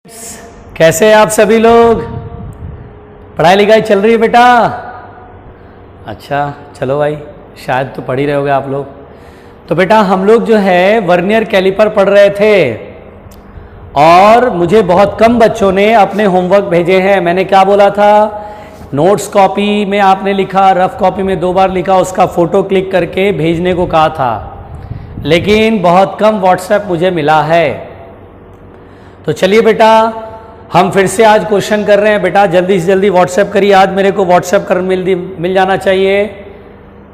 कैसे हैं आप सभी लोग? पढ़ाई लिखाई चल रही है बेटा? अच्छा चलो भाई, शायद तो पढ़ ही रहे होगे आप लोग। तो बेटा हम लोग जो है वर्नियर कैलिपर पढ़ रहे थे और मुझे बहुत कम बच्चों ने अपने होमवर्क भेजे हैं। मैंने क्या बोला था? नोट्स कॉपी में आपने लिखा, रफ कॉपी में 2 बार लिखा, उसका फोटो क्लिक करके भेजने को कहा था, लेकिन बहुत कम व्हाट्सएप मुझे मिला है। तो चलिए बेटा हम फिर से आज क्वेश्चन कर रहे हैं। बेटा जल्दी से जल्दी व्हाट्सएप करिए, आज मेरे को व्हाट्सएप कर मिल जाना चाहिए,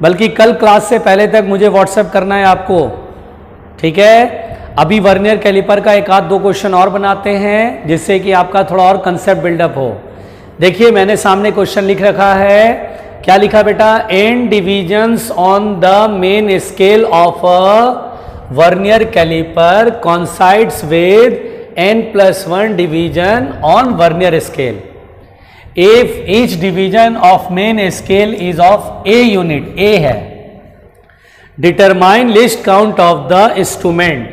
बल्कि कल क्लास से पहले तक मुझे व्हाट्सएप करना है आपको, ठीक है? अभी वर्नियर कैलिपर का 1-2 क्वेश्चन और बनाते हैं जिससे कि आपका थोड़ा और कंसेप्ट बिल्डअप हो। देखिए मैंने सामने क्वेश्चन लिख रखा है, क्या लिखा बेटा? n divisions on the main scale of a vernier caliper coincides with n+1 division on vernier scale if each division of main scale is of a unit, a है। determine list count of the instrument।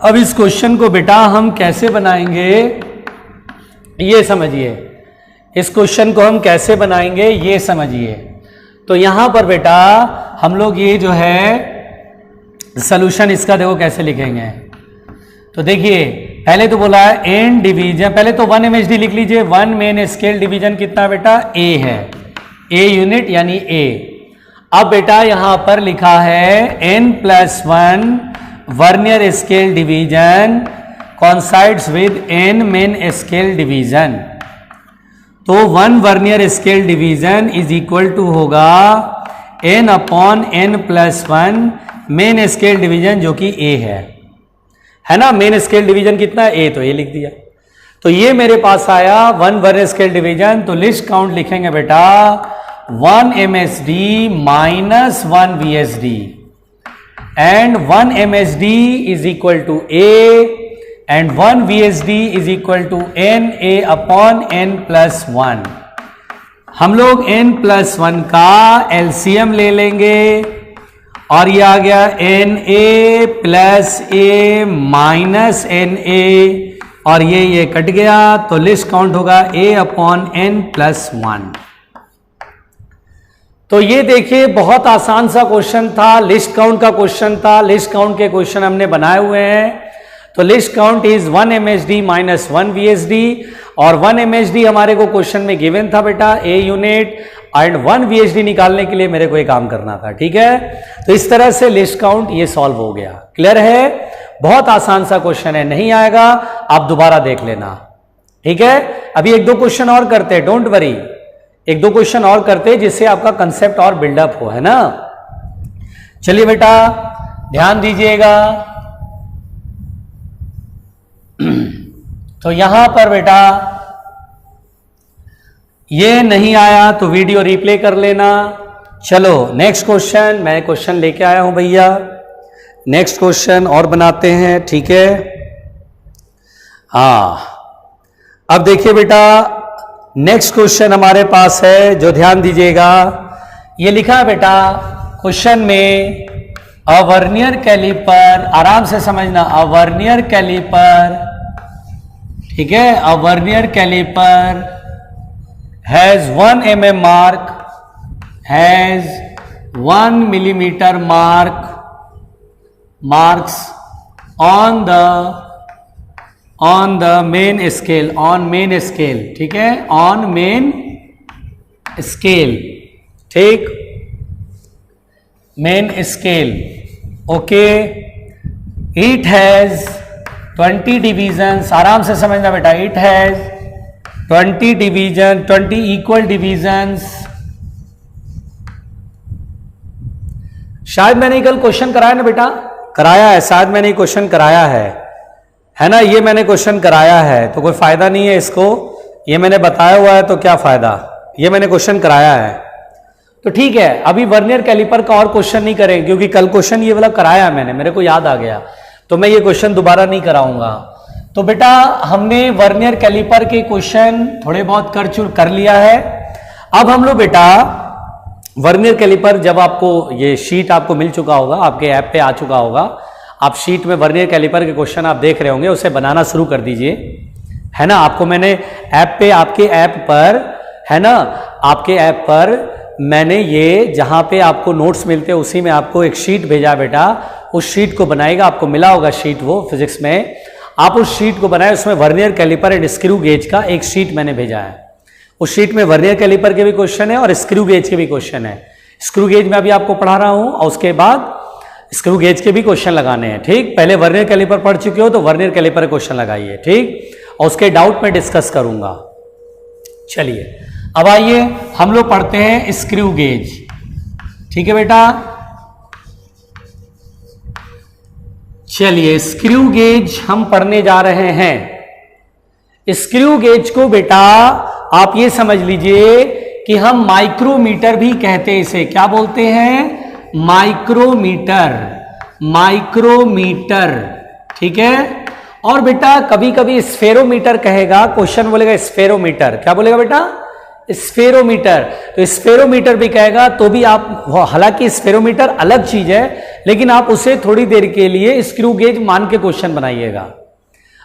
अब इस question को बेटा हम कैसे बनाएंगे ये समझिए, इस क्वेश्चन को हम कैसे बनाएंगे ये समझिए। तो यहां पर बेटा हम लोग ये जो है सॉल्यूशन इसका देखो कैसे लिखेंगे। तो देखिए पहले तो बोला है n डिवीजन, पहले तो 1 MHD लिख लीजिए। 1 मेन स्केल डिवीजन कितना बेटा? a है, a यूनिट यानी a। अब बेटा यहां पर लिखा है n+1 vernier scale division coincides with n main scale division. तो 1 vernier scale division is equal to होगा n/n+1 मेन स्केल डिवीजन जो कि a है ना। मेन स्केल डिवीजन कितना है? a, तो a लिख दिया। तो ये मेरे पास आया 1 वर्नियर स्केल डिवीजन। तो लिस्ट काउंट लिखेंगे बेटा 1 MSD minus 1 VSD and 1 MSD is equal to a and 1 VSD is equal to NA/n+1। हम लोग n+1 का LCM ले लेंगे और ये आ गया Na plus a minus Na और ये कट गया, तो लिस्ट काउंट होगा A/n+1। तो ये देखिए बहुत आसान सा क्वेश्चन था, लिस्ट काउंट का क्वेश्चन था। लिस्ट काउंट के क्वेश्चन हमने बनाए हुए हैं। तो least count is 1 MHD minus 1 VSD और 1 MHD हमारे को क्वेश्चन में गिवन था बेटा a यूनिट एंड 1 VSD निकालने के लिए मेरे को ये काम करना था, ठीक है? तो इस तरह से लिस्ट काउंट ये सॉल्व हो गया। क्लियर है? बहुत आसान सा क्वेश्चन है, नहीं आएगा आप दोबारा देख लेना, ठीक है? अभी 1-2 क्वेश्चन और करते हैं, डोंट वरी, 1-2 क्वेश्चन और करते हैं जिससे आपका कंसेप्ट और बिल्डअप हो, है ना? चलिए बेटा ध्यान दीजिएगा। तो यहां पर बेटा ये नहीं आया तो वीडियो रिप्ले कर लेना। चलो नेक्स्ट क्वेश्चन, मैं क्वेश्चन लेके आया हूं भैया, नेक्स्ट क्वेश्चन और बनाते हैं, ठीक है? हाँ अब देखिए बेटा नेक्स्ट क्वेश्चन हमारे पास है, जो ध्यान दीजिएगा। ये लिखा है बेटा क्वेश्चन में अ वर्नियर कैलिपर, आराम से समझना, अ वर्नियर कैलिपर, ठीक है? अ vernier caliper has 1 mm mark, has 1 millimeter marks on the main scale, on main scale, ठीक है? on main scale, ठीक? main scale, okay? it has 20 divisions, आराम से समझना बेटा, it has 20 division, 20 equal divisions. शायद मैंने कल क्वेश्चन कराया ना बेटा? कराया है, शायद मैंने क्वेश्चन कराया है ना? ये मैंने क्वेश्चन कराया है, तो कोई फायदा नहीं है इसको, ये मैंने बताया हुआ है तो क्या फायदा, ये मैंने क्वेश्चन कराया है। तो ठीक है, अभी वर्नियर कैलिपर का और क्वेश्चन नहीं करेंगे क्योंकि कल क्वेश्चन ये वाला कराया मैंने, मेरे को याद आ गया, तो मैं ये क्वेश्चन दोबारा नहीं कराऊंगा। तो बेटा हमने वर्नियर कैलिपर के क्वेश्चन थोड़े बहुत कर लिया है। अब हम लोग बेटा वर्नियर कैलिपर, जब आपको ये शीट आपको मिल चुका होगा, आपके ऐप पे आ चुका होगा, आप शीट में वर्नियर कैलिपर के क्वेश्चन आप देख रहे होंगे, उसे बनाना शुरू कर दीजिए, है ना। आपको मैंने ऐप पे, आपके ऐप पर, है ना, आपके ऐप पर मैंने ये जहां पे आपको नोट्स मिलते हैं उसी में आपको एक शीट भेजा बेटा। उस शीट को बनाएगा, आपको मिला होगा शीट, वो फिजिक्स में आप उस शीट को बनाए, उसमें vernier caliper and screw gauge का एक शीट मैंने भेजा है। उस शीट में वर्नियर कैलिपर के भी क्वेश्चन है और स्क्रू गेज के भी क्वेश्चन है। स्क्रू गेज में अभी आपको पढ़ा रहा हूं और उसके बाद स्क्रू गेज के भी क्वेश्चन लगाने हैं, ठीक। पहले वर्नियर कैलिपर पढ़ चुके हो तो वर्नियर कैलिपर क्वेश्चन लगाइए, ठीक, और उसके डाउट में डिस्कस करूंगा। चलिए अब आइए हम लोग पढ़ते हैं स्क्रू गेज, ठीक है बेटा। चलिए स्क्रू गेज हम पढ़ने जा रहे हैं। स्क्रू गेज को बेटा आप ये समझ लीजिए कि हम माइक्रोमीटर भी कहते हैं, इसे क्या बोलते हैं? माइक्रोमीटर, माइक्रोमीटर, ठीक है। और बेटा कभी कभी स्फेरोमीटर कहेगा, क्वेश्चन बोलेगा स्फेरोमीटर, क्या बोलेगा बेटा? स्फेरोमीटर। तो स्फेरोमीटर भी कहेगा तो भी आप, हालांकि स्फेरोमीटर अलग चीज है, लेकिन आप उसे थोड़ी देर के लिए स्क्रू गेज मान के क्वेश्चन बनाइएगा।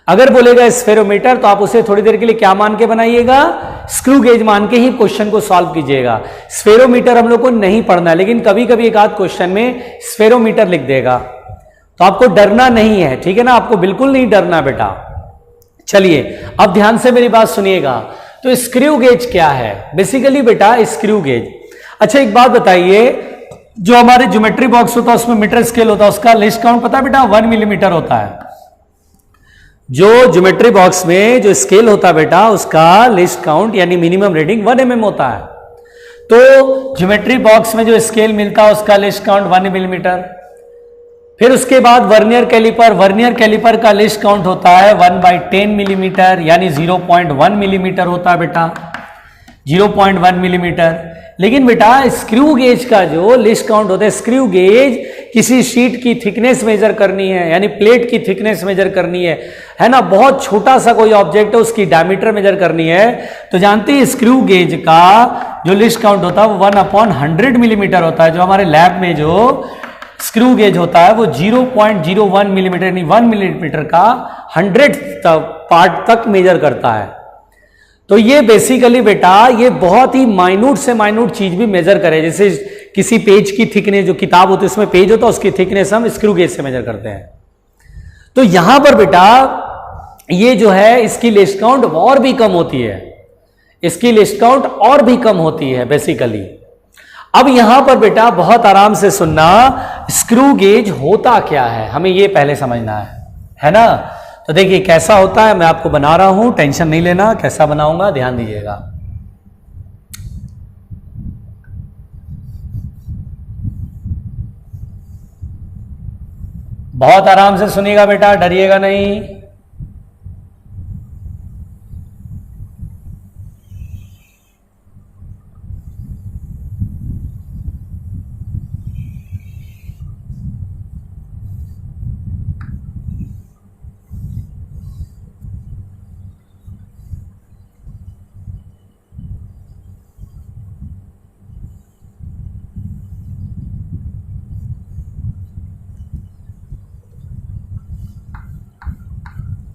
अगर बोलेगा स्फेरोमीटर तो आप उसे थोड़ी देर के लिए क्या मान के बनाइएगा? स्क्रू गेज मान के ही क्वेश्चन को सॉल्व कीजिएगा। स्फेरोमीटर हम लोग को नहीं पढ़ना है, लेकिन कभी कभी एक आध क्वेश्चन में स्फेरोमीटर लिख देगा, तो आपको डरना नहीं है, ठीक है ना, आपको बिल्कुल नहीं डरना बेटा। चलिए अब ध्यान से मेरी बात सुनिएगा। तो स्क्रू गेज क्या है? बेसिकली बेटा स्क्रू गेज, अच्छा एक बात बताइए, जो हमारे ज्योमेट्री बॉक्स होता है उसमें मीटर स्केल होता है, उसका लिस्ट काउंट पता है बेटा? 1 मिलीमीटर होता है। जो ज्योमेट्री बॉक्स में जो स्केल होता है बेटा, उसका लिस्ट काउंट यानी मिनिमम रीडिंग 1 mm होता है। तो ज्योमेट्री बॉक्स में जो स्केल मिलता है उसका लिस्ट काउंट 1 मिलीमीटर। फिर उसके बाद वर्नियर कैलिपर, वर्नियर कैलिपर का लिस्ट काउंट होता है 1/10 मिलीमीटर, यानी 0.1 मिलीमीटर होता है बेटा, 0.1 मिलीमीटर। लेकिन बेटा स्क्रू गेज का जो लिस्ट काउंट होता है, स्क्रू गेज किसी शीट की थिकनेस मेजर करनी है, यानी प्लेट की थिकनेस मेजर करनी है ना, बहुत छोटा सा कोई ऑब्जेक्ट है उसकी डायमीटर मेजर करनी है, तो जानते हैं स्क्रू गेज का जो लिस्ट काउंट होता है वो 1/100 मिलीमीटर होता है। जो हमारे लैब में जो स्क्रू गेज होता है वो 0.01 मिलीमीटर यानी 1 मिलीमीटर का 100th पार्ट तक मेजर करता है। तो ये बेसिकली बेटा ये बहुत ही माइन्यूट से माइन्यूट चीज भी मेजर करे, जैसे किसी पेज की थिकनेस, जो किताब होती है उसमें पेज होता है उसकी थिकनेस हम स्क्रू गेज से मेजर करते हैं। तो यहां पर बेटा ये जो है इसकी लिस्ट काउंट और भी कम होती है, इसकी लिस्ट काउंट और भी कम होती है बेसिकली। अब यहां पर बेटा बहुत आराम से सुनना, स्क्रू गेज होता क्या है हमें ये पहले समझना है ना। तो देखिए कैसा होता है, मैं आपको बना रहा हूं, टेंशन नहीं लेना, कैसा बनाऊंगा ध्यान दीजिएगा। बहुत आराम से सुनिएगा बेटा, डरिएगा नहीं।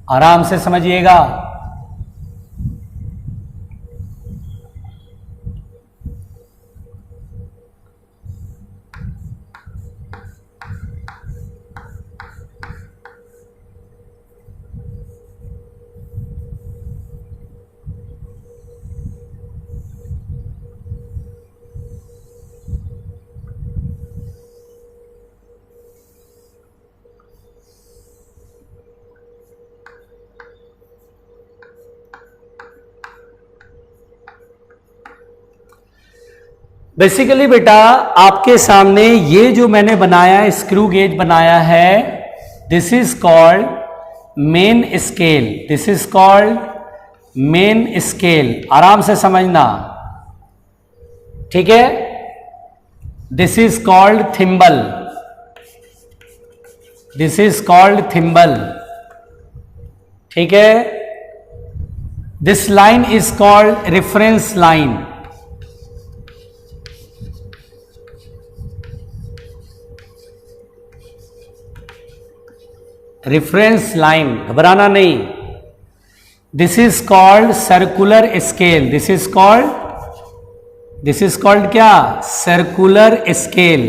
आराम से समझिएगा। बेसिकली बेटा आपके सामने ये जो मैंने बनाया है, स्क्रू गेज बनाया है, this is called main scale, this is called main scale. आराम से समझना, ठीक है। This is called thimble, this is called thimble, ठीक है। This line is called reference line, reference line, घबराना नहीं। This is called circular scale, this is called क्या? Circular scale.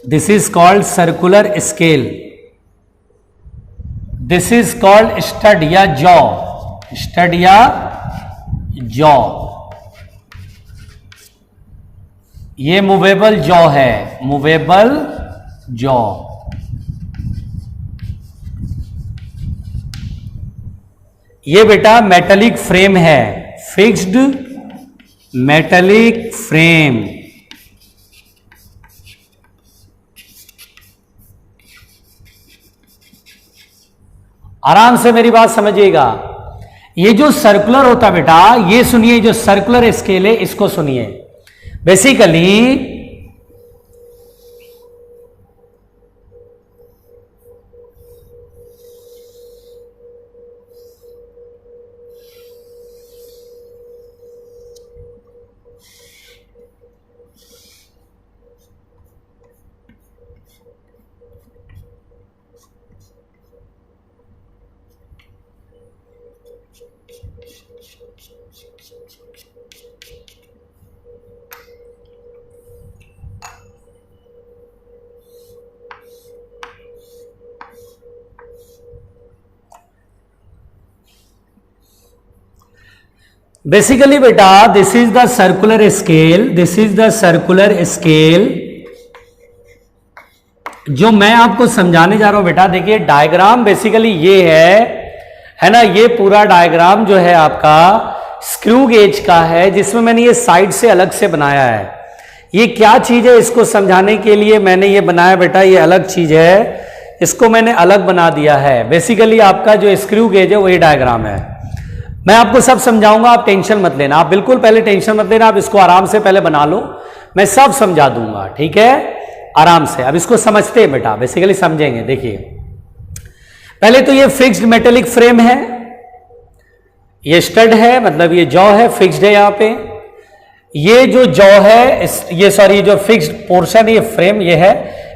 This is called circular scale. This is called stud या jaw, stud या jaw. ये movable jaw है, movable jaw. ये बेटा metallic frame है, फिक्स्ड मेटेलिक फ्रेम। आराम से मेरी बात समझिएगा। ये जो सर्कुलर होता है बेटा, ये सुनिए, जो सर्कुलर स्केल है इसको सुनिए। बेसिकली बेसिकली बेटा this is the circular scale, this is the circular scale. जो मैं आपको समझाने जा रहा हूं बेटा, देखिए डायग्राम बेसिकली ये है ना, ये पूरा डायग्राम जो है आपका स्क्रू गेज का है, जिसमें मैंने ये साइड से अलग से बनाया है। ये क्या चीज है, इसको समझाने के लिए मैंने ये बनाया बेटा, ये अलग चीज है, इसको मैंने अलग बना दिया है। बेसिकली आपका जो स्क्रू गेज है वही डायग्राम है। मैं आपको सब समझाऊंगा, आप टेंशन मत लेना, आप बिल्कुल पहले टेंशन मत लेना, आप इसको आराम से पहले बना लो, मैं सब समझा दूंगा, ठीक है, आराम से। अब इसको समझते हैं बेटा, बेसिकली समझेंगे। देखिए पहले तो ये फिक्स्ड मेटेलिक फ्रेम है, ये स्टड है, मतलब ये जॉ है, फिक्स्ड है यहां पे। ये जो जॉ है, ये सॉरी जो फिक्स्ड पोर्शन है, ये फ्रेम ये है,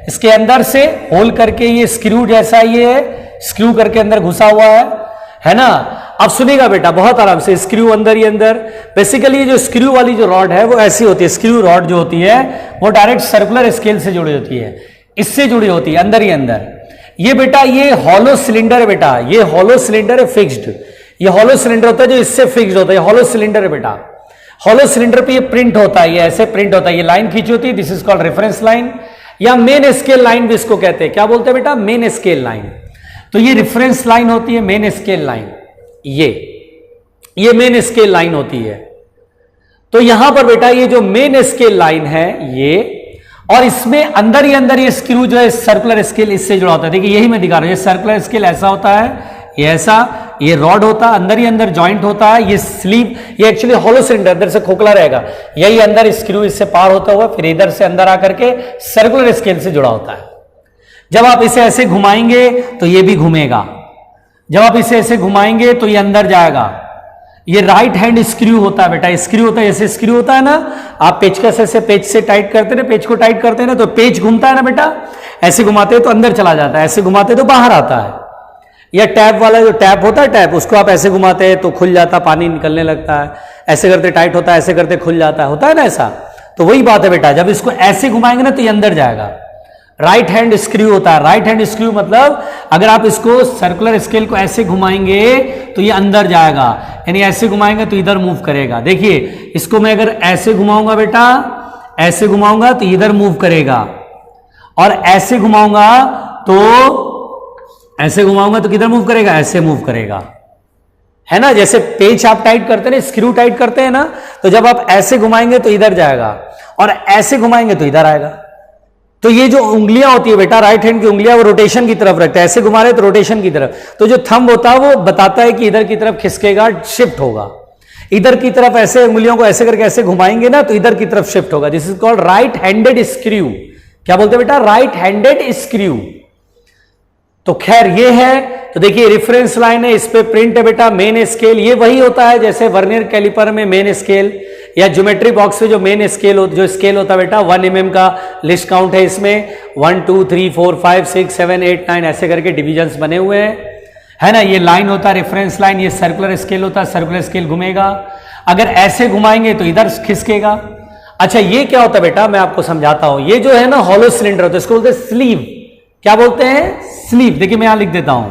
इसके अंदर से होल करके ये स्क्रू जैसा ये है, स्क्रू करके अंदर घुसा हुआ है ना। अब सुनिएगा बेटा बहुत आराम से, स्क्रू अंदर ही अंदर। बेसिकली ये जो स्क्रू वाली जो रॉड है वो ऐसी होती है, स्क्रू रॉड जो होती है वो डायरेक्ट सर्कुलर स्केल से जुड़ी होती है, इससे जुड़ी होती है अंदर ही अंदर। ये बेटा ये हॉलो सिलेंडर है बेटा, ये हॉलो सिलेंडर है फिक्स्ड, ये हॉलो सिलेंडर होता है जो इससे फिक्स्ड होता है, हॉलो सिलेंडर है बेटा। हॉलो सिलेंडर पे ये प्रिंट होता है, ये ऐसे प्रिंट होता है, ये लाइन खींची होती है, this is called reference line या मेन स्केल लाइन भी इसको कहते हैं। क्या बोलते हैं बेटा? Main scale line. तो ये रेफरेंस लाइन होती है, मेन स्केल लाइन, ये मेन स्केल लाइन होती है। तो यहां पर बेटा ये जो मेन स्केल लाइन है ये, और इसमें अंदर ही अंदर ये स्क्रू जो है सर्कुलर स्केल इससे जुड़ा होता है। देखिए यही मैं दिखा रहा हूं, ये सर्कुलर स्केल ऐसा होता है, ये ऐसा, ये रॉड होता है, अंदर ही अंदर जॉइंट होता है, ये स्लीव, ये एक्चुअली हॉलो सिलेंडर अंदर से खोखला रहेगा, यही अंदर स्क्रू इससे पार होता हुआ फिर इधर से अंदर आकर के सर्कुलर स्केल से जुड़ा होता है। जब आप इसे ऐसे घुमाएंगे तो ये भी घूमेगा, जब आप इसे ऐसे घुमाएंगे तो ये अंदर जाएगा। ये राइट हैंड स्क्रू होता है बेटा, स्क्रू होता है, ऐसे स्क्रू होता है ना, आप पेचकस से पेच से टाइट करते ना, पेच को टाइट करते हैं ना, तो पेच घूमता है ना बेटा, ऐसे घुमाते हैं तो अंदर चला जाता है, ऐसे घुमाते तो बाहर आता है। या टैप वाला जो टैप होता है, टैप उसको आप ऐसे घुमाते हैं तो खुल जाता, पानी निकलने लगता है, ऐसे करते टाइट होता है, ऐसे करते खुल जाता है ना ऐसा। तो वही बात है बेटा, जब इसको ऐसे घुमाएंगे ना तो ये अंदर जाएगा। राइट हैंड स्क्रू होता है, राइट हैंड स्क्रू मतलब अगर आप इसको सर्कुलर स्केल को ऐसे घुमाएंगे तो ये अंदर जाएगा, यानी ऐसे घुमाएंगे तो इधर मूव करेगा। देखिए इसको मैं अगर ऐसे घुमाऊंगा बेटा, ऐसे घुमाऊंगा तो इधर मूव करेगा, और ऐसे घुमाऊंगा तो ऐसे घुमाऊंगा तो किधर मूव करेगा? ऐसे मूव करेगा, है ना। जैसे पेच आप टाइट करते हैं ना, स्क्रू टाइट करते हैं ना, तो जब आप ऐसे घुमाएंगे तो इधर जाएगा, और ऐसे घुमाएंगे तो इधर आएगा। तो ये जो उंगलियां होती है बेटा, राइट हैंड की उंगलियां, वो रोटेशन की तरफ रखता है, ऐसे घुमा रहे तो रोटेशन की तरफ। तो जो थंब होता है वो बताता है कि इधर की तरफ खिसकेगा, शिफ्ट होगा, इधर की तरफ ऐसे उंगलियों को ऐसे करके ऐसे घुमाएंगे ना तो इधर की तरफ शिफ्ट होगा। This is called right handed screw. क्या बोलते हैं बेटा? Right handed screw. तो खैर ये है, तो देखिए रेफरेंस लाइन है, इस पे प्रिंट है बेटा, मेन स्केल, ये वही होता है जैसे वर्नियर कैलिपर में मेन स्केल, या ज्योमेट्री बॉक्स में जो मेन स्केल जो स्केल होता है बेटा 1 mm का लिस्ट काउंट है, इसमें 1 2 3 4 5 6 7 8 9 ऐसे करके डिविजन्स बने हुए हैं, है ना। ये लाइन होता है रेफरेंस लाइन, ये सर्कुलर स्केल होता है, सर्कुलर स्केल घूमेगा, अगर ऐसे घुमाएंगे तो इधर खिसकेगा। अच्छा ये क्या होता है बेटा, मैं आपको समझाता हूं। ये जो है ना हॉलो सिलेंडर होता है, इसको बोलते हैं स्लीव। क्या बोलते हैं? स्लीव। देखिए मैं यहां लिख देता हूं,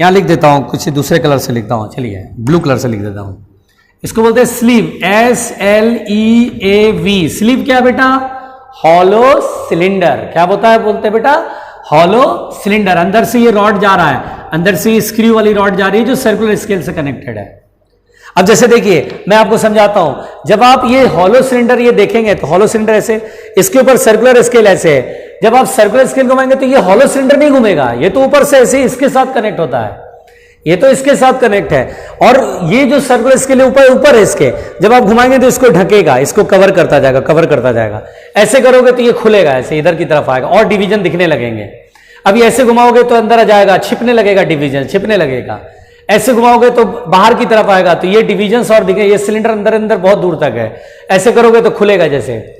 यहां लिख देता हूं, कुछ दूसरे कलर से लिखता हूं, चलिए ब्लू कलर से लिख देता हूं। इसको बोलते हैं स्लीव, SLEAV। स्लीव क्या बेटा? Hollow cylinder. क्या होता है बोलते हैं बेटा? Hollow cylinder. अंदर से ये रॉड जा रहा है, अंदर से ये स्क्रू वाली रॉड जा रही है जो सर्कुलर स्केल से कनेक्टेड है। अब जैसे देखिए मैं आपको समझाता हूं, जब आप ये हॉलो सिलेंडर ये देखेंगे तो हॉलो सिलेंडर ऐसे, इसके ऊपर सर्कुलर स्केल ऐसे है। जब आप सर्कुलर स्केल घुमाएंगे तो ये हॉलो सिलेंडर नहीं घूमेगा, ये तो ऊपर से ऐसे इसके साथ कनेक्ट होता है, ये तो इसके साथ कनेक्ट है। और ये जो सर्कुलर स्केल ऊपर है इसके, जब आप घुमाएंगे तो इसको ढकेगा, इसको कवर करता जाएगा, कवर करता जाएगा। ऐसे करोगे तो ये खुलेगा, ऐसे इधर की तरफ आएगा और डिवीजन दिखने लगेंगे। अभी ऐसे घुमाओगे तो अंदर आ जाएगा, छिपने लगेगा, डिवीजन छिपने लगेगा। ऐसे घुमाओगे तो बाहर की तरफ आएगा, तो ये डिवीजन्स और दिखे, ये सिलेंडर अंदर अंदर बहुत दूर तक है। ऐसे करोगे तो खुलेगा, जैसे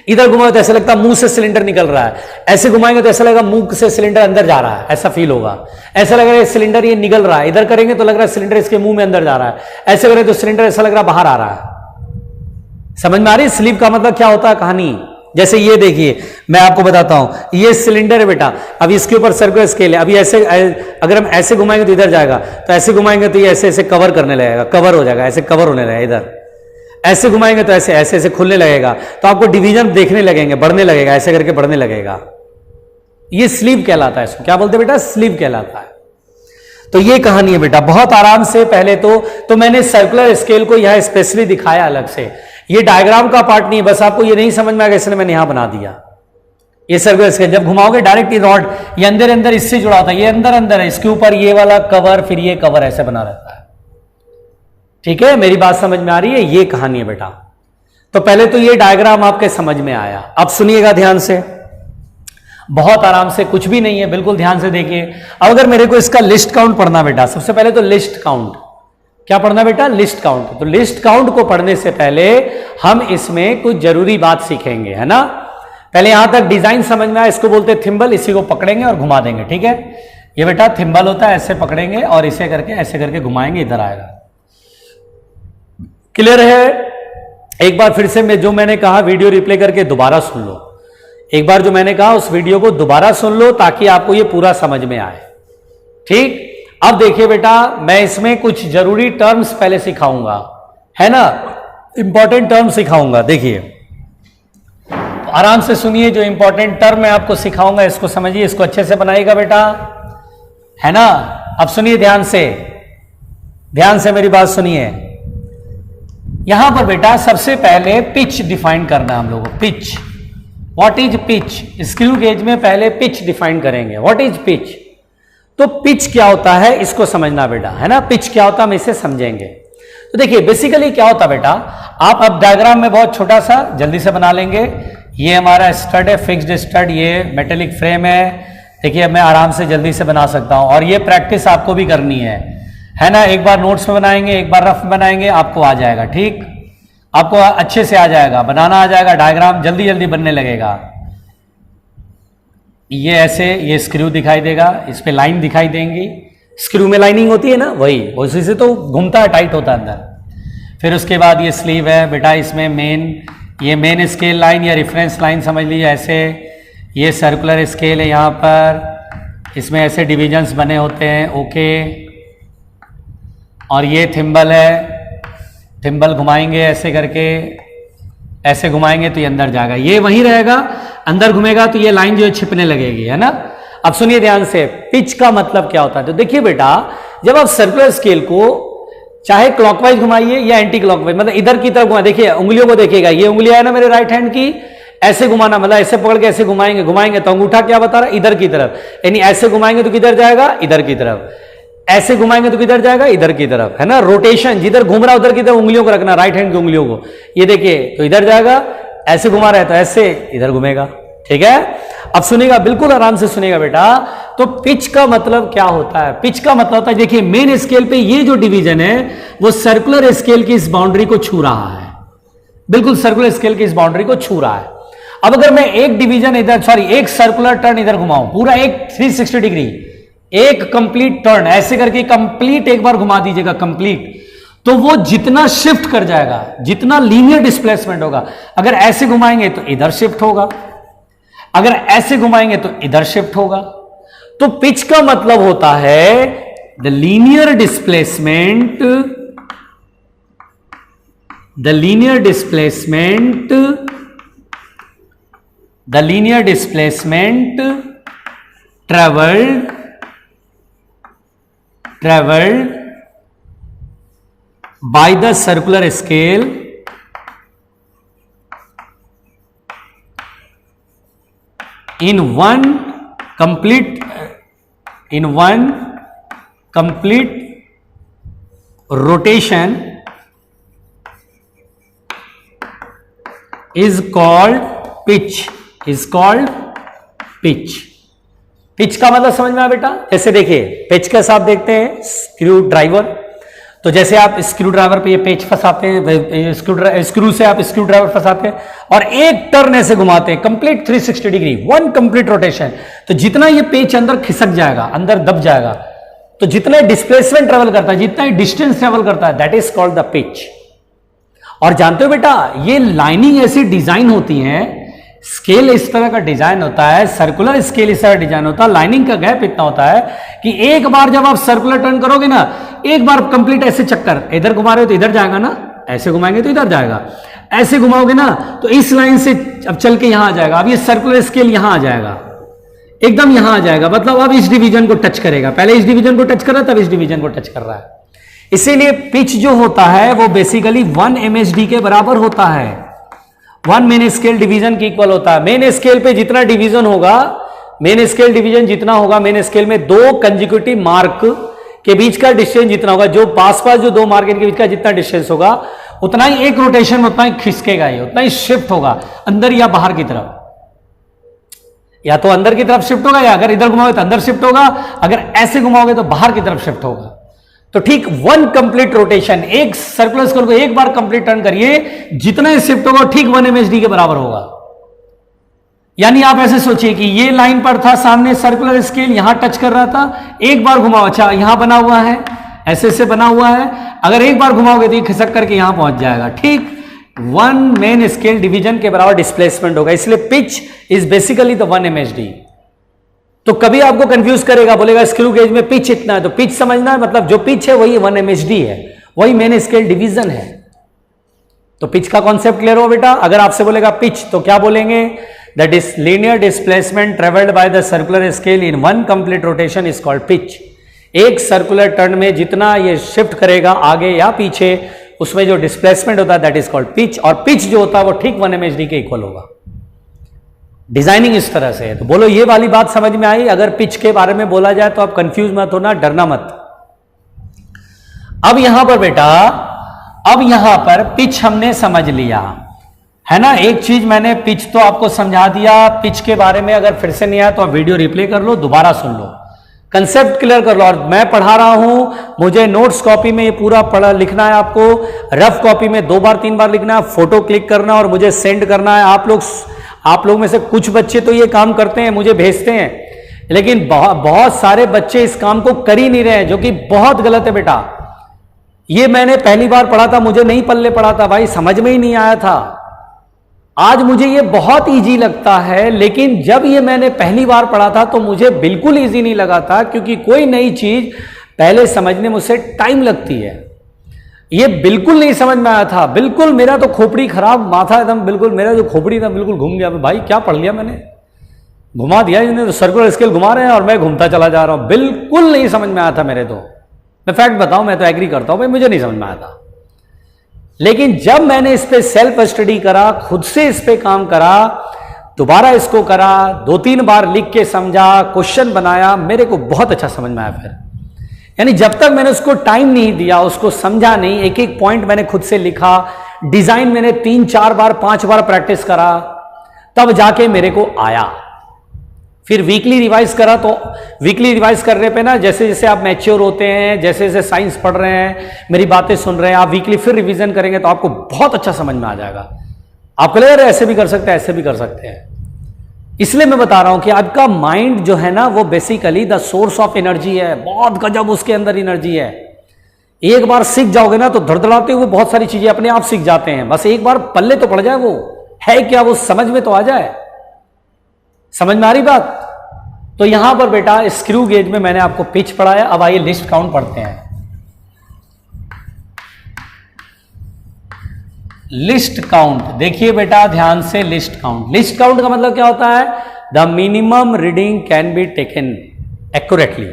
इधर घुमाओगे तो ऐसा लगता है मुंह से सिलेंडर निकल रहा है, ऐसे घुमाएंगे तो ऐसा लगेगा मुंह से सिलेंडर अंदर जा रहा है, ऐसा फील होगा। ऐसा लग रहा है सिलेंडर ये निकल रहा है, इधर करेंगे तो लग रहा है सिलेंडर इसके मुंह में अंदर जा रहा है, ऐसे करें तो सिलेंडर ऐसा लग रहा है बाहर आ रहा है। समझ में आ रही है स्लीव का मतलब क्या होता है कहानी? जैसे ये देखिए मैं आपको बताता हूं, ये सिलेंडर है बेटा, अब इसके ऊपर सर्कुलर स्केल है। अभी ऐसे अगर हम ऐसे घुमाएंगे तो इधर जाएगा, तो ऐसे घुमाएंगे तो ये ऐसे ऐसे कवर करने लगेगा, कवर हो जाएगा, ऐसे कवर होने लगेगा। इधर ऐसे घुमाएंगे तो ऐसे ऐसे ऐसे खुलने लगेगा, तो आपको डिवीजन देखने लगेंगे, बढ़ने लगेगा, ऐसे करके बढ़ने लगेगा। ये स्लीव कहलाता है। इसको क्या बोलते हैं बेटा? स्लीव कहलाता है। तो ये कहानी है बेटा, बहुत आराम से। पहले तो मैंने सर्कुलर स्केल को यहां स्पेशली दिखाया अलग से, ये डायग्राम का पार्ट नहीं है, बस आपको ये नहीं समझ में आ गया इसलिए मैंने यहां बना दिया। ये सर्कुलर स्केल जब घुमाओगे डायरेक्ट ये रॉड ये अंदर अंदर इससे जुड़ा होता है, ये अंदर अंदर है, इसके ऊपर ये वाला कवर, फिर ये कवर ऐसे बना रहता है। ठीक है, मेरी बात समझ में आ रही है? ये कहानी है बेटा। तो पहले तो ये डायग्राम आपके समझ में आया, अब सुनिएगा ध्यान से, बहुत आराम से, कुछ भी नहीं है, बिल्कुल ध्यान से देखिए। अब अगर मेरे को इसका लिस्ट काउंट पढ़ना बेटा, सबसे पहले तो लिस्ट काउंट। क्या पढ़ना बेटा? List count. तो लिस्ट काउंट को पढ़ने से पहले हम इसमें कुछ जरूरी बात सीखेंगे, है ना। पहले यहां तक डिजाइन समझ में आया, इसको बोलते हैं थिम्बल। इसी को पकड़ेंगे और घुमा देंगे, ठीक है। ये बेटा थिम्बल होता है, ऐसे पकड़ेंगे और इसे करके ऐसे करके घुमाएंगे, इधर आएगा। क्लियर है? एक बार फिर से मैं जो मैंने कहा वीडियो रिप्ले करके दोबारा सुन लो। एक बार जो मैंने कहा उस वीडियो को दोबारा सुन लो ताकि आपको ये पूरा समझ में आए, ठीक। अब देखिए बेटा, मैं इसमें कुछ जरूरी टर्म्स पहले सिखाऊंगा, है ना, इंपॉर्टेंट टर्म सिखाऊंगा। देखिए आराम से सुनिए, जो इंपॉर्टेंट टर्म मैं आपको सिखाऊंगा इसको समझिए, इसको अच्छे से बनाइएगा बेटा, है ना। अब सुनिए ध्यान से, ध्यान से मेरी बात सुनिए। यहां पर बेटा सबसे पहले पिच डिफाइन करना है हम लोगों को। Pitch, what is pitch? Screw gauge में पहले पिच डिफाइन करेंगे। What is pitch? तो पिच क्या होता है इसको समझना बेटा, है ना। पिच क्या होता है हम इसे समझेंगे। तो देखिए बेसिकली क्या होता है बेटा, आप अब डायग्राम में बहुत छोटा सा जल्दी से बना लेंगे। ये हमारा स्टड है, फिक्स्ड स्टड, ये मेटेलिक फ्रेम है। देखिए मैं आराम से जल्दी से बना सकता हूं, और ये प्रैक्टिस आपको भी करनी है ना। एक बार नोट्स में बनाएंगे, एक बार रफ बनाएंगे, आपको आ जाएगा, ठीक, आपको अच्छे से आ जाएगा, बनाना आ जाएगा, डायग्राम जल्दी जल्दी बनने लगेगा। ये ऐसे, ये स्क्रू दिखाई देगा, इस पे लाइन दिखाई देंगी, स्क्रू में लाइनिंग होती है ना, वही उसी से तो घूमता है, टाइट होता है अंदर। फिर उसके बाद ये स्लीव है बेटा, इसमें ये मेन स्केल लाइन या रेफरेंस लाइन समझ लीजिए ऐसे। ये सर्कुलर स्केल है यहाँ पर, इसमें ऐसे डिविजन्स बने होते हैं, ओके। और ये थिम्बल है, थिम्बल घुमाएंगे ऐसे करके, ऐसे घुमाएंगे तो ये अंदर जाएगा, ये वहीं रहेगा, अंदर घूमेगा तो ये लाइन जो है छिपने लगेगी, है ना। अब सुनिए ध्यान से, पिच का मतलब क्या होता है। तो देखिए बेटा, जब आप सर्कुलर स्केल को चाहे क्लॉकवाइज घुमाइए या एंटी क्लॉकवाइज, मतलब इधर की तरफ घुमा, देखिए उंगलियों को देखिएगा, ये उंगलियां है ना मेरे राइट हैंड की, ऐसे घुमाना, मतलब ऐसे पकड़ के ऐसे घुमाएंगे तो अंगूठा क्या बता रहा है? इधर की तरफ। यानी ऐसे घुमाएंगे तो किधर जाएगा? इधर की तरफ। ऐसे घुमाएंगे तो किधर जाएगा? इधर की तरफ, है ना। रोटेशन, जिधर घूम रहा है उधर की तरफ उंगलियों को रखना, राइट हैंड की उंगलियों को। ये देखिए तो इधर जाएगा, ऐसे घुमा रहा है तो ऐसे इधर घूमेगा, ठीक है। अब सुनिएगा, बिल्कुल आराम से सुनिएगा बेटा। तो पिच का मतलब क्या होता है? पिच का मतलब होता है, देखिए मेन स्केल पे ये जो डिवीजन है वो सर्कुलर स्केल की इस बाउंड्री को छू रहा है, बिल्कुल सर्कुलर स्केल की इस बाउंड्री को छू रहा है। अब अगर मैं एक डिवीजन इधर, सॉरी एक सर्कुलर टर्न इधर घुमाऊं, पूरा एक 360 डिग्री, एक कंप्लीट टर्न ऐसे करके कंप्लीट एक बार घुमा दीजिएगा कंप्लीट, तो वो जितना शिफ्ट कर जाएगा, जितना लीनियर डिस्प्लेसमेंट होगा, अगर ऐसे घुमाएंगे तो इधर शिफ्ट होगा, अगर ऐसे घुमाएंगे तो इधर शिफ्ट होगा। तो पिच का मतलब होता है the linear displacement, the linear displacement, the linear displacement travelled by the circular scale in one complete rotation is called pitch, is called pitch। Pitch का मतलब समझ में आया बेटा? जैसे देखिए पिच के साथ देखते हैं स्क्रू ड्राइवर, तो जैसे आप स्क्रू ड्राइवर पे ये पेच फंसाते हैं, स्क्रू से आप स्क्रू ड्राइवर फंसाते हैं और एक टर्न ऐसे घुमाते हैं complete 360 degree, one complete rotation, तो जितना ये पेच अंदर खिसक जाएगा, अंदर दब जाएगा, तो जितना डिस्प्लेसमेंट ट्रेवल करता है, जितना डिस्टेंस ट्रेवल करता है, that is called the pitch. और जानते हो बेटा, ये लाइनिंग ऐसी डिजाइन होती है, स्केल इस तरह का डिजाइन होता है, सर्कुलर स्केल इस तरह डिजाइन होता है, लाइनिंग का गैप इतना होता है कि एक बार जब आप सर्कुलर टर्न करोगे ना, एक बार कंप्लीट ऐसे चक्कर, इधर घुमा रहे हो तो इधर जाएगा ना, ऐसे घुमाएंगे तो इधर जाएगा, ऐसे घुमाओगे ना तो इस लाइन से अब चल के यहां आ जाएगा, अब ये सर्कुलर स्केल यहां आ जाएगा, एकदम यहां आ जाएगा, मतलब अब इस डिवीजन को टच करेगा, पहले इस डिवीजन को टच कर रहा है, तब इस डिवीजन को टच कर रहा है। इसीलिए पिच जो होता है वो बेसिकली 1 MHD के बराबर होता है, 1 मेन स्केल डिवीजन के इक्वल होता है। मेन स्केल पे जितना डिवीजन होगा, मेन स्केल डिवीजन जितना होगा, मेन स्केल में दो कंजिक्यूटिव मार्क के बीच का डिस्टेंस जितना होगा, जो पास जो दो मार्क के बीच का जितना डिस्टेंस होगा, उतना ही एक रोटेशन में उतना ही खिसकेगा, ये उतना ही शिफ्ट होगा अंदर या बाहर की तरफ, या तो अंदर की तरफ शिफ्ट होगा, या अगर इधर घुमाओगे तो अंदर शिफ्ट होगा, अगर ऐसे घुमाओगे तो बाहर की तरफ शिफ्ट होगा। तो ठीक 1 कंप्लीट रोटेशन, एक सर्कुलर स्केल को एक बार कंप्लीट टर्न करिए, जितना शिफ्ट होगा ठीक 1 MHD के बराबर होगा। यानी आप ऐसे सोचिए कि ये लाइन पर था सामने सर्कुलर स्केल, यहां टच कर रहा था, एक बार घुमाओ, अच्छा यहां बना हुआ है, ऐसे से बना हुआ है, अगर एक बार घुमाओगे तो ये खिसक करके यहां पहुंच जाएगा, ठीक 1 मेन स्केल डिवीजन के बराबर डिस्प्लेसमेंट होगा। इसलिए pitch is basically the 1 MHD। तो कभी आपको कंफ्यूज करेगा, बोलेगा स्क्रू गेज में पिच इतना है, तो पिच समझना है, मतलब जो पिच है वही 1 MHD है, वही मेन स्केल डिवीजन है। तो पिच का कॉन्सेप्ट क्लियर हो बेटा? अगर आपसे बोलेगा पिच तो क्या बोलेंगे? That is linear displacement travelled by the circular scale in 1 complete rotation is called pitch. एक सर्कुलर टर्न में जितना ये शिफ्ट करेगा आगे या पीछे, उसमें जो डिस्प्लेसमेंट होता है दैट इज कॉल्ड पिच, और पिच जो होता है वो ठीक 1 MHD के इक्वल होगा। डिजाइनिंग इस तरह से है। तो बोलो ये वाली बात समझ में आई? अगर पिच के बारे में बोला जाए तो आप कंफ्यूज मत होना, डरना मत। अब यहां पर बेटा, अब यहां पर पिच हमने समझ लिया है ना। एक चीज मैंने पिच तो आपको समझा दिया, पिच के बारे में अगर फिर से नहीं आया तो आप वीडियो रिप्ले कर लो, दोबारा सुन लो, कंसेप्ट क्लियर कर लो। और मैं पढ़ा रहा हूं, मुझे नोट्स कॉपी में ये पूरा पढ़ा लिखना है, आपको रफ कॉपी में 2 बार 3 बार लिखना है, फोटो क्लिक करना और मुझे सेंड करना है। आप लोग में से कुछ बच्चे तो ये काम करते हैं, मुझे भेजते हैं, लेकिन बहुत सारे बच्चे इस काम को कर ही नहीं रहे हैं, जो कि बहुत गलत है बेटा। ये मैंने पहली बार पढ़ा था, मुझे नहीं पल्ले पढ़ा था भाई, समझ में ही नहीं आया था। आज मुझे ये बहुत इजी लगता है, लेकिन जब ये मैंने पहली बार पढ़ा था तो मुझे बिल्कुल इजी नहीं लगा था, क्योंकि कोई नई चीज पहले समझने में उससे टाइम लगती है। ये बिल्कुल नहीं समझ में आया था, बिल्कुल मेरा तो खोपड़ी खराब, माथा एकदम बिल्कुल, मेरा जो खोपड़ी था बिल्कुल घूम गया। भाई क्या पढ़ लिया मैंने, घुमा दिया इन्होंने, तो सर्कुलर स्केल घुमा रहे हैं और मैं घूमता चला जा रहा हूं। बिल्कुल नहीं समझ में आया था मेरे तो, मैं फैक्ट बताऊं, मैं तो एग्री करता हूं भाई, मुझे नहीं समझ में आया था। लेकिन जब मैंने इस पे सेल्फ स्टडी करा, खुद से इस पे काम करा, दोबारा इसको करा, 2-3 बार लिख के समझा, क्वेश्चन बनाया, मेरे को बहुत अच्छा समझ में आया फिर। यानी जब तक मैंने उसको टाइम नहीं दिया, उसको समझा नहीं, एक एक पॉइंट मैंने खुद से लिखा, डिजाइन मैंने 3-4 बार 5 बार प्रैक्टिस करा, तब जाके मेरे को आया। फिर वीकली रिवाइज करा, तो वीकली रिवाइज करने पे ना जैसे जैसे आप मैच्योर होते हैं, जैसे जैसे साइंस पढ़ रहे हैं, मेरी बातें सुन रहे हैं, आप वीकली फिर रिवीजन करेंगे तो आपको बहुत अच्छा समझ में आ जाएगा। आपको लग रहा है ऐसे भी कर सकते हैं, ऐसे भी कर सकते हैं। इसलिए मैं बता रहा हूं कि आपका माइंड जो है ना वो basically the source of energy है, बहुत गजब उसके अंदर एनर्जी है। एक बार सीख जाओगे ना तो धड़धड़ाते हुए बहुत सारी चीजें अपने आप सीख जाते हैं। बस एक बार पल्ले तो पड़ जाए, वो है क्या वो समझ में तो आ जाए। समझ में आ रही बात? तो यहां पर बेटा स्क्रू गेज में मैंने आपको पिच पढ़ाया। अब आइए लिस्ट काउंट पढ़ते हैं। लिस्ट काउंट देखिए बेटा ध्यान से, लिस्ट काउंट। लिस्ट काउंट का मतलब क्या होता है? The minimum reading can be taken accurately.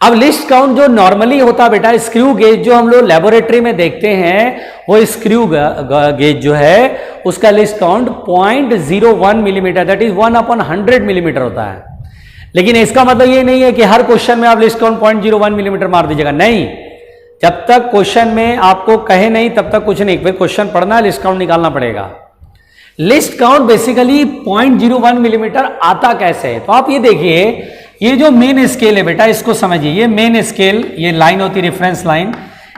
अब लिस्ट काउंट जो नॉर्मली होता है बेटा, स्क्रू गेज जो हम लोग लेबोरेटरी में देखते हैं, वो स्क्रू गेज जो है उसका list count 0.01 millimetre, that is 1/100 millimetre होता है। लेकिन इसका मतलब ये नहीं है कि हर क्वेश्चन में आप लिस्ट काउंट 0.01 मिलीमीटर मार दीजिएगा, नहीं। जब तक क्वेश्चन में आपको कहे नहीं तब तक कुछ नहीं, फिर क्वेश्चन पढ़ना है, लिस्ट काउंट निकालना पड़ेगा। लिस्ट काउंट बेसिकली 0.01 मिलीमीटर आता कैसे है? तो आप ये देखिए, ये जो मेन स्केल है बेटा, इसको समझिए। ये मेन स्केल, ये लाइन होती है रेफरेंस लाइन,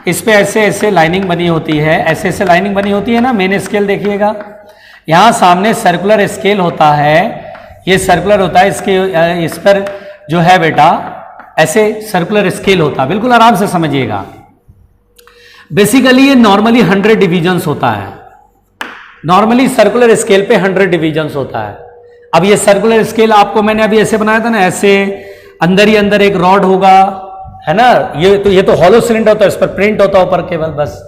इस पे ऐसे ऐसे लाइनिंग बनी होती है, ऐसे ऐसे लाइनिंग बनी होती है ना। मेन स्केल देखिएगा, यहां सामने सर्कुलर स्केल होता है, ये सर्कुलर होता है, इसके इस पर जो है बेटा ऐसे सर्कुलर स्केल होता है। बिल्कुल आराम से समझिएगा। बेसिकली ये नॉर्मली 100 डिविजन्स होता है। नॉर्मली सर्कुलर स्केल पे 100 डिविजन्स होता है। अब ये सर्कुलर स्केल आपको मैंने अभी ऐसे बनाया था ना, ऐसे अंदर ही अंदर एक रॉड होगा, है ना। ये तो हॉलो सिलेंडर होता है, इस पर प्रिंट होता है ऊपर केवल, बस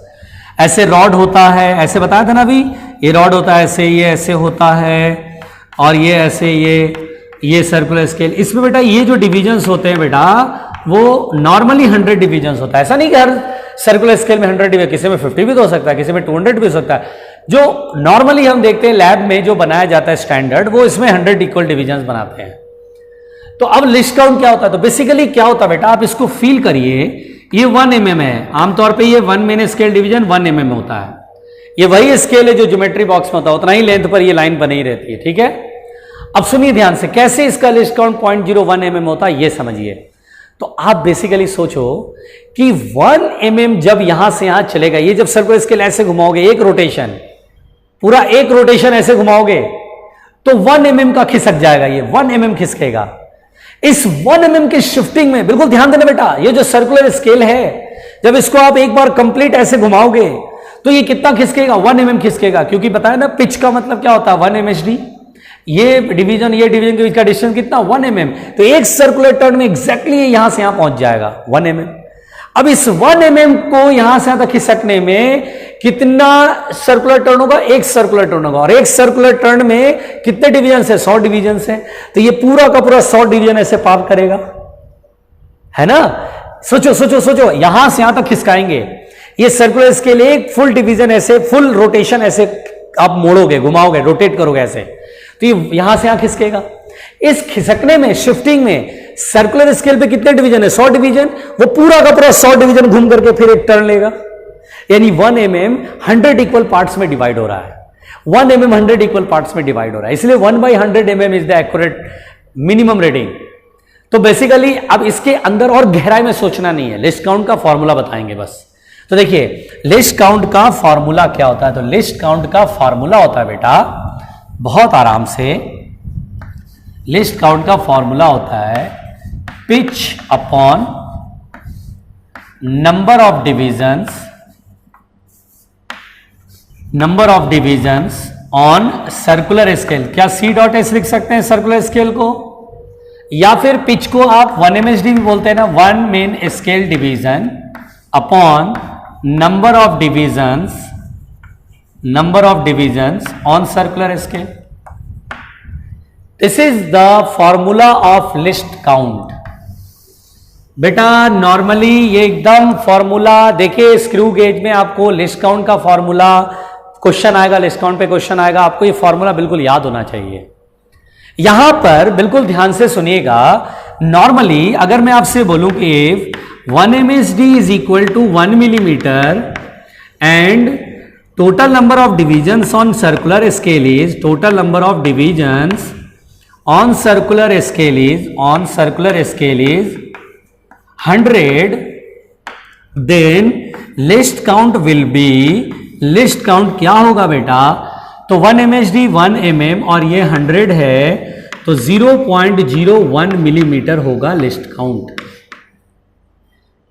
ऐसे रॉड होता है, ऐसे बताया था ना अभी, ये रॉड होता है ऐसे, ये ऐसे होता है, और ये ऐसे, ये सर्कुलर स्केल। इसमें बेटा ये जो डिविजन्स होते हैं बेटा, वो नॉर्मली 100 डिविजन्स होता है। ऐसा नहीं कि हर सर्कुलर स्केल में 100 डिवीजन, किसी में 50 भी तो हो सकता है, किसी में 200 भी हो सकता है। जो नॉर्मली हम देखते हैं लैब में जो बनाया जाता है स्टैंडर्ड, वो इसमें 100 इक्वल डिविजन्स बनाते हैं। तो अब लिस्ट काउंट क्या होता है? तो बेसिकली क्या होता है बेटा, आप इसको फील करिए, ये 1 mm है। आमतौर पे ये 1 मेन स्केल डिवीजन 1 mm होता है। ये वही स्केल है जो ज्योमेट्री बॉक्स में होता है, उतना ही लेंथ पर ये लाइन बनी रहती है, ठीक है। अब सुनिए ध्यान से, कैसे इसका लिस्ट काउंट 0.01 mm होता है ये समझिए। तो आप बेसिकली सोचो कि 1 mm जब यहां से यहां चलेगा, ये जब सर्कुलर स्केल ऐसे घुमाओगे, एक रोटेशन, पूरा एक रोटेशन ऐसे घुमाओगे, तो 1 mm का खिसक जाएगा, ये 1 mm खिसकेगा। इस 1 mm की शिफ्टिंग में बिल्कुल ध्यान देना बेटा, ये जो सर्कुलर स्केल है, जब इसको आप एक बार कंप्लीट ऐसे घुमाओगे तो ये कितना खिसकेगा? 1 mm खिसकेगा। क्योंकि बताया ना पिच का मतलब क्या होता है, 1 MHD। ये डिवीजन के बीच का डिस्टेंस कितना? 1 mm। तो एक सर्कुलर टर्न में एग्जैक्टली यहां से यहां पहुंच जाएगा 1 mm। अब इस 1 mm को यहां से यहां तक खिसकने में कितना सर्कुलर टर्न होगा? एक सर्कुलर टर्न होगा। और एक सर्कुलर टर्न में कितने डिवीजन है? 100 डिवीजन है। तो ये पूरा का पूरा 100 डिवीजन ऐसे पार करेगा, है ना। सोचो सोचो सोचो, यहां से यहां तक खिसकाएंगे, ये सर्कुलर स्केल एक फुल डिवीजन ऐसे, फुल रोटेशन ऐसे आप मोड़ोगे, घुमाओगे, रोटेट करोगे ऐसे, तो ये यहां से यहां खिसकेगा। इस खिसकने में, शिफ्टिंग में, सर्कुलर स्केल पे कितने डिवीजन है? 100 डिवीजन। वो पूरा का पूरा 100 डिवीजन घूम करके फिर एक टर्न लेगा। यानी 1 mm 100 इक्वल पार्ट्स में डिवाइड हो रहा है। 1 mm 100 इक्वल पार्ट्स में डिवाइड हो रहा है, इसलिए 1/100 mm is the accurate minimum reading. तो बेसिकली अब इसके अंदर और गहराई में सोचना नहीं है, लिस्ट काउंट का फॉर्मूला बताएंगे बस। तो देखिए लिस्ट काउंट का फॉर्मूला क्या होता है? तो लिस्ट काउंट का फॉर्मूला होता है बेटा, बहुत आराम से, लिस्ट काउंट का फॉर्मूला होता है pitch upon number of divisions on circular scale. क्या C.S लिख सकते हैं सर्कुलर स्केल को? या फिर पिच को आप 1 MHD भी बोलते हैं ना, 1 main scale division upon number of divisions on circular scale. This is the formula of list count. बेटा नॉर्मली ये एकदम फॉर्मूला देखिए, स्क्रू गेज में आपको लिस्ट काउंट का फॉर्मूला क्वेश्चन आएगा, लिस्ट काउंट पे क्वेश्चन आएगा, आपको ये फॉर्मूला बिल्कुल याद होना चाहिए। यहां पर बिल्कुल ध्यान से सुनिएगा, नॉर्मली अगर मैं आपसे बोलूं कि 1 MHD is equal to 1 millimetre and total number of divisions on circular scale is, total number of divisions on circular scale is 100, then list count will be, list count क्या होगा बेटा, तो 1 MHD 1 mm और ये 100 है तो 0.01 millimetre होगा list count,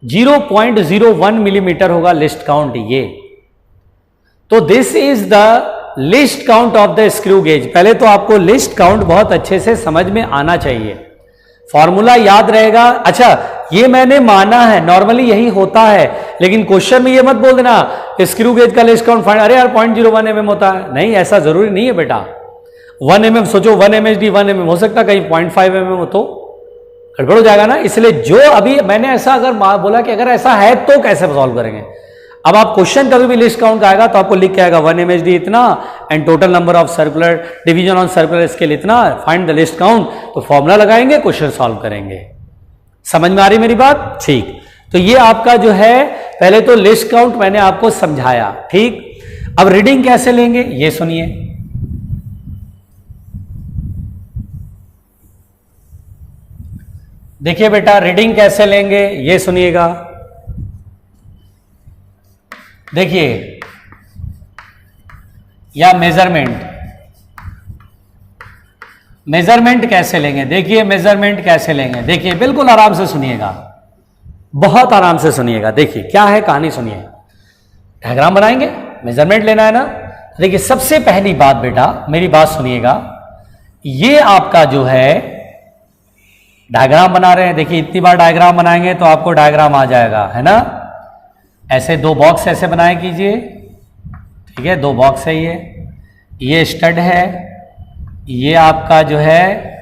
0.01 millimetre होगा लिस्ट काउंट ये। तो this is the list count of the screw gauge. पहले तो आपको लिस्ट काउंट बहुत अच्छे से समझ में आना चाहिए, फॉर्मूला याद रहेगा। अच्छा ये मैंने माना है, नॉर्मली यही होता है, लेकिन क्वेश्चन में ये मत बोल देना स्क्रू गेज का लिस्ट काउंट फाइंड, अरे यार 0.01 mm होता है, नहीं ऐसा जरूरी नहीं है बेटा। 1 mm सोचो, 1 MHD 1 mm हो सकता, कहीं 0.5 mm हो तो गड़बड़ हो जाएगा ना। इसलिए जो अभी मैंने ऐसा अगर बोला कि अगर ऐसा है तो कैसे सॉल्व करेंगे। अब आप क्वेश्चन कभी भी लिस्ट काउंट का आएगा तो आपको लिख के आएगा 1 MHD इतना and total number of circular division on circular scale इतना, फाइंड द लिस्ट काउंट, तो फॉर्मूला लगाएंगे, क्वेश्चन सॉल्व करेंगे। समझ में आ रही मेरी बात? ठीक, तो ये आपका जो है पहले तो लिस्ट काउंट मैंने आपको समझाया, ठीक। अब रीडिंग कैसे लेंगे ये सुनिए। देखिए बेटा रीडिंग कैसे लेंगे ये सुनिएगा। देखिए या मेजरमेंट कैसे लेंगे, देखिए मेजरमेंट कैसे लेंगे, देखिए बिल्कुल आराम से सुनिएगा, बहुत आराम से सुनिएगा। देखिए क्या है कहानी सुनिए, डायग्राम बनाएंगे, मेजरमेंट लेना है ना। देखिए सबसे पहली बात बेटा मेरी बात सुनिएगा, ये आपका जो है डायग्राम बना रहे हैं। देखिए इतनी बार डायग्राम बनाएंगे तो आपको डायग्राम आ जाएगा, है ना। ऐसे दो बॉक्स ऐसे बनाए कीजिए, ठीक है, दो बॉक्स है ये स्टड है, ये आपका जो है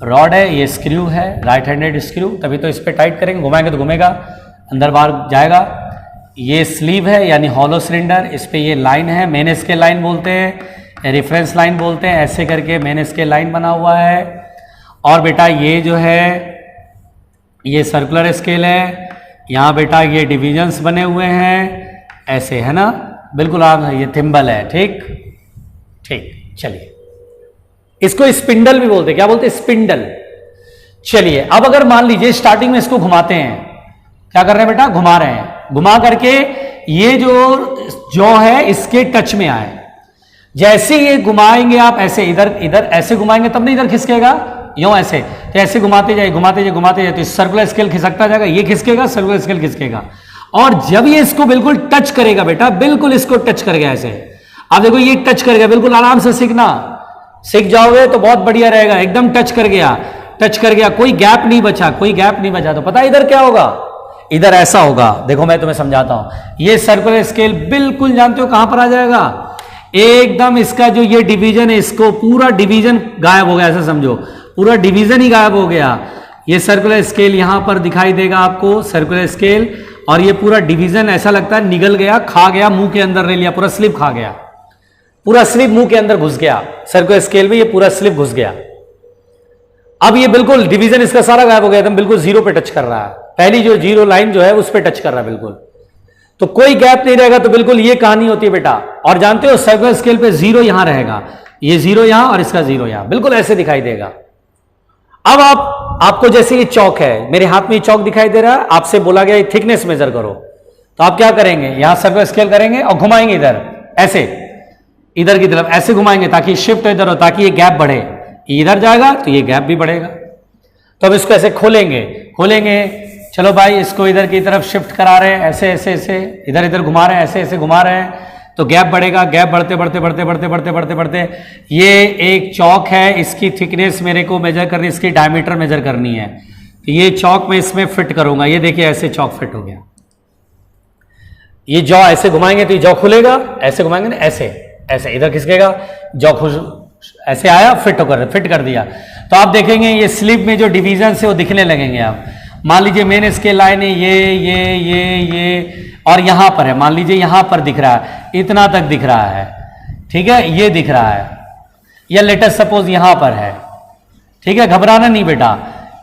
रॉड है, ये स्क्रू है, राइट हैंडेड स्क्रू, तभी तो इस पर टाइट करेंगे, घुमाएंगे तो घूमेगा, अंदर बाहर जाएगा। ये स्लीव है यानी हॉलो सिलेंडर, इस पे ये लाइन है, मेन स्केल लाइन बोलते हैं, रेफरेंस लाइन बोलते हैं, ऐसे करके मेन स्केल लाइन बना हुआ है। और बेटा ये जो है ये सर्कुलर स्केल है, यहाँ बेटा ये डिविजन्स बने हुए हैं ऐसे, है ना, बिल्कुल आप, ये थिम्बल है, ठीक ठीक। चलिए इसको स्पिंडल भी बोलते हैं, क्या बोलते हैं, स्पिंडल। चलिए अब अगर मान लीजिए स्टार्टिंग में इसको घुमाते हैं, क्या कर रहे हैं बेटा, घुमा रहे हैं, घुमा करके ये जो है इसके टच में आए, जैसे ये घुमाएंगे आप ऐसे, इधर इधर ऐसे घुमाएंगे तब नहीं इधर खिसकेगा, यूं ऐसे, तो ऐसे घुमाते जाए घुमाते जाए घुमाते जाए तो सर्कुलर स्केल खिसकता जाएगा, ये खिसकेगा, सर्कुलर स्केल खिसकेगा। और जब ये इसको बिल्कुल टच करेगा बेटा, बिल्कुल इसको टच कर गया ऐसे, अब देखो ये टच कर गया, बिल्कुल आराम से सीखना, सीख जाओगे तो बहुत बढ़िया रहेगा। एकदम टच कर गया, टच कर गया, कोई गैप नहीं बचा, कोई गैप नहीं बचा, तो पता है इधर क्या होगा, इधर ऐसा होगा। देखो मैं तुम्हें समझाता हूं, ये सर्कुलर स्केल बिल्कुल जानते हो कहां पर आ जाएगा, एकदम इसका जो ये डिवीजन है, इसको पूरा डिवीजन गायब हो गया, ऐसा समझो, पूरा डिवीजन ही गायब हो गया। ये सर्कुलर स्केल यहां पर दिखाई देगा आपको, सर्कुलर स्केल, और ये पूरा डिवीजन ऐसा लगता है निगल गया, खा गया, मुंह के अंदर ले लिया, पूरा स्लिप खा गया, पूरा स्लिप मुंह के अंदर घुस गया, सर्कुलर स्केल में ये पूरा स्लिप घुस गया। अब ये बिल्कुल डिवीजन इसका सारा गायब हो गया, एकदम बिल्कुल जीरो पे टच कर रहा है, पहली जो जीरो लाइन जो है उस पे टच कर रहा है बिल्कुल, तो कोई गैप नहीं रहेगा। तो बिल्कुल ये कहानी होती है बेटा। और जानते हो सर्कुलर स्केल पे जीरो यहां रहेगा, ये जीरो यहां और इसका जीरो यहां, बिल्कुल ऐसे दिखाई देगा। अब आपको जैसे ये चौक है, मेरे हाथ में ये चौक दिखाई दे रहा है, आपसे बोला गया थिकनेस मेजर करो, तो आप क्या करेंगे, यहां सर्कुलर स्केल करेंगे और घुमाएंगे इधर ऐसे, इधर की तरफ ऐसे घुमाएंगे ताकि शिफ्ट इधर हो, ताकि ये गैप बढ़े, इधर जाएगा तो ये गैप भी बढ़ेगा। तो अब इसको ऐसे खोलेंगे, चलो भाई इसको इधर की तरफ शिफ्ट करा रहे हैं, ऐसे ऐसे ऐसे, इधर इधर घुमा रहे हैं, ऐसे ऐसे घुमा रहे हैं, तो गैप बढ़ेगा, गैप बढ़ते बढ़ते बढ़ते बढ़ते बढ़ते बढ़ते बढ़ते, ये एक चौक है, इसकी थिकनेस मेरे को मेजर करनी, इसकी डायमीटर मेजर करनी है, तो ये चौक मैं इसमें फिट करूंगा। ये देखिए ऐसे चौक फिट हो गया, ये जॉ ऐसे घुमाएंगे तो ये जॉ खुलेगा, ऐसे घुमाएंगे ना ऐसे ऐसे, इधर खिसकेगा, जॉ खुश ऐसे आया, फिट कर दिया। तो आप देखेंगे ये स्लिप में जो डिवीजन है वो दिखने लगेंगे। आप मान लीजिए मेन स्केल लाइन है ये और यहां पर है, मान लीजिए यहां पर दिख रहा है, इतना तक दिख रहा है, ठीक है, ये दिख रहा है, या लेटेस्ट सपोज यहां पर है, ठीक है, घबराना नहीं बेटा,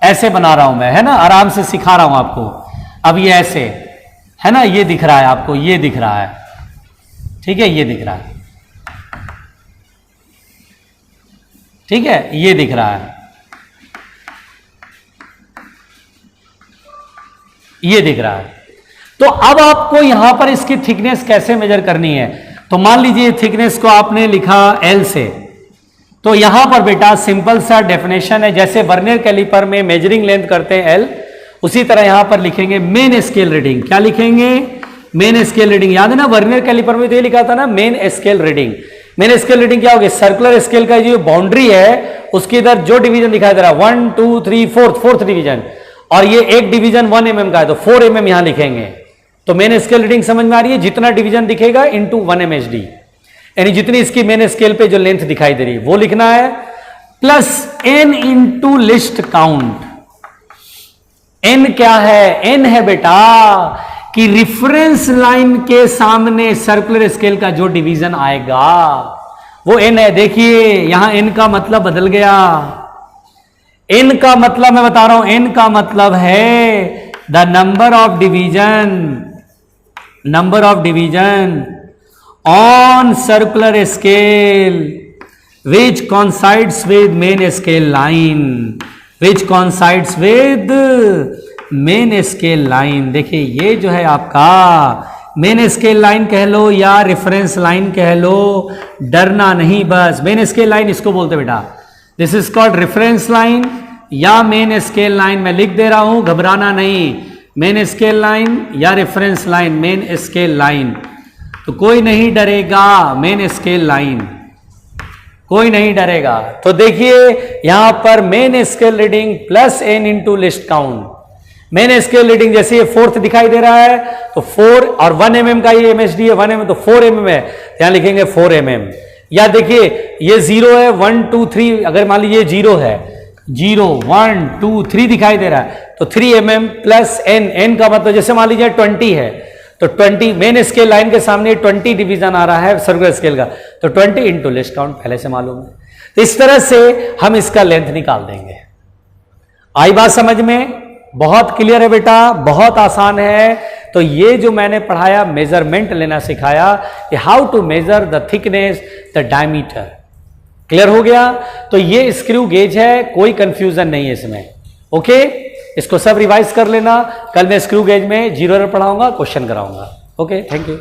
ऐसे बना रहा हूं मैं, है ना, आराम से सिखा रहा हूं आपको। अब ये ऐसे है ना, ये दिख रहा है आपको, ये दिख रहा है, ठीक है, ये दिख रहा है, ठीक है, ये दिख रहा है, ये दिख रहा है। तो अब आपको यहां पर इसकी थिकनेस कैसे मेजर करनी है, तो मान लीजिए थिकनेस को आपने लिखा L से, तो यहां पर बेटा सिंपल सा डेफिनेशन है, जैसे वर्नियर कैलिपर में मेजरिंग लेंथ करते हैं L, उसी तरह यहां पर लिखेंगे मेन स्केल रीडिंग। क्या लिखेंगे? Main scale reading. याद है ना, वर्नियर कैलिपर में तो ये लिखा था ना main scale reading. Main scale reading क्या होगी? सर्कुलर स्केल का जो बाउंड्री है उसके इधर जो डिवीजन दिखाई दे रहा है 1 2 3 4th डिवीजन, और ये एक डिवीजन 1 mm का है तो 4 mm यहां लिखेंगे। तो मेन स्केल रीडिंग समझ में आ रही है? जितना डिवीजन दिखेगा इंटू 1 MHD, यानी जितनी इसकी मेन स्केल पे जो लेंथ दिखाई दे रही है वो लिखना है, plus n into list count. n क्या है? n है बेटा कि रिफरेंस लाइन के सामने सर्कुलर स्केल का जो डिवीजन आएगा वो n है। देखिए यहां n का मतलब बदल गया। n का मतलब मैं बता रहा हूं, n का मतलब है the number of division on circular scale which coincides with main scale line, which coincides with main scale line. देखिए ये जो है आपका मेन स्केल लाइन कह लो या रेफरेंस लाइन कह लो, डरना नहीं बस। मेन स्केल लाइन इसको बोलते बेटा, this is called reference line या मेन स्केल लाइन। मैं लिख दे रहा हूं, घबराना नहीं। मेन स्केल लाइन या reference line, main scale line. तो कोई नहीं डरेगा, मेन स्केल लाइन, कोई नहीं डरेगा। तो देखिए यहां पर main scale reading plus n into list count. Main scale reading जैसे ये 4th दिखाई दे रहा है तो 4 और 1 mm का ये MHD है, 1 mm तो 4 mm है, यहां लिखेंगे 4 mm। या देखिए ये 0 है, 1 2 3, अगर मान लीजिए 0 है, 0 1 2 3 दिखाई दे रहा है तो 3 mm प्लस n का मतलब जैसे मान लीजिए 20 है तो 20 मेन स्केल लाइन के सामने 20 डिवीजन आ रहा है सर्कुलर स्केल का, तो 20 इंटू लिस्ट काउंट पहले से मालूम है। तो इस तरह से हम इसका लेंथ निकाल देंगे। आई बात समझ में? बहुत क्लियर है बेटा, बहुत आसान है। तो ये जो मैंने पढ़ाया मेजरमेंट लेना सिखाया कि how to measure the thickness, the diameter, clear हो गया? तो ये स्क्रू गेज है, कोई कंफ्यूजन नहीं है इसमें। ओके, इसको सब रिवाइज कर लेना। कल मैं स्क्रू गेज में 0 एरर पढ़ाऊंगा, क्वेश्चन कराऊंगा। Okay, thank you.